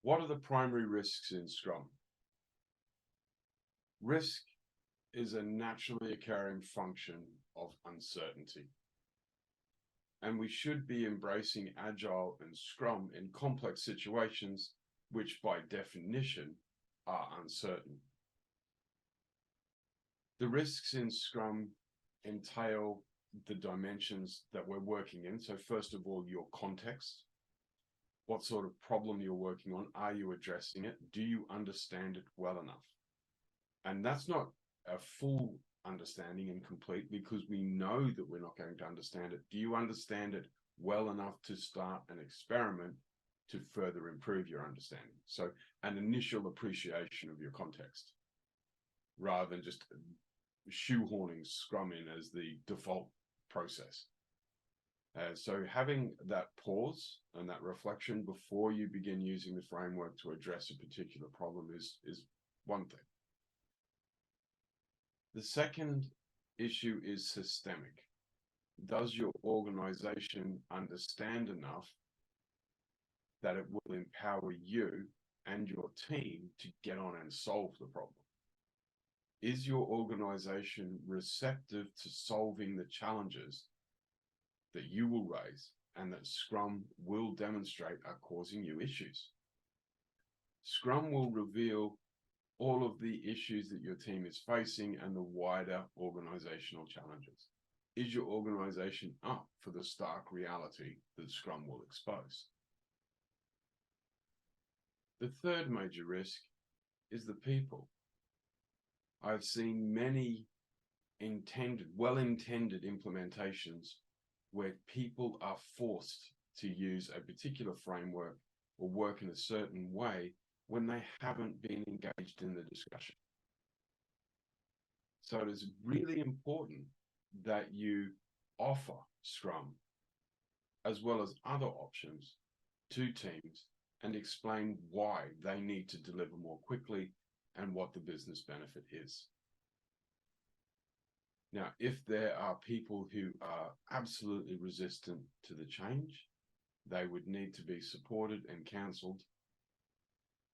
What are the primary risks in Scrum? Risk is a naturally occurring function of uncertainty. And we should be embracing Agile and Scrum in complex situations, which by definition are uncertain. The risks in Scrum entail the dimensions that we're working in. So first of all, your context. What sort of problem you're working on? Are you addressing it? Do you understand it well enough? And that's not a full understanding and complete, because we know that we're not going to understand it. Do you understand it well enough to start an experiment to further improve your understanding? So an initial appreciation of your context, rather than just shoehorning Scrum in as the default process. So having that pause and that reflection before you begin using the framework to address a particular problem is one thing. The second issue is systemic. Does your organization understand enough that it will empower you and your team to get on and solve the problem? Is your organization receptive to solving the challenges that you will raise and that Scrum will demonstrate are causing you issues? Scrum will reveal all of the issues that your team is facing and the wider organizational challenges. Is your organization up for the stark reality that Scrum will expose? The third major risk is the people. I've seen many well-intended implementations where people are forced to use a particular framework or work in a certain way when they haven't been engaged in the discussion. So it is really important that you offer Scrum as well as other options to teams and explain why they need to deliver more quickly and what the business benefit is. Now, if there are people who are absolutely resistant to the change, they would need to be supported and counseled.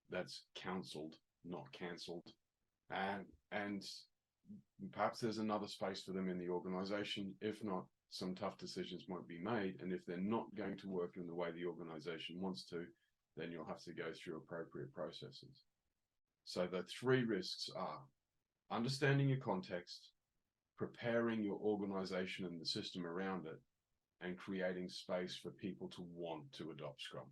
That's counseled, not cancelled. And perhaps there's another space for them in the organization. If not, some tough decisions might be made. And if they're not going to work in the way the organization wants to, then you'll have to go through appropriate processes. So the three risks are understanding your context, preparing your organization and the system around it, and creating space for people to want to adopt Scrum.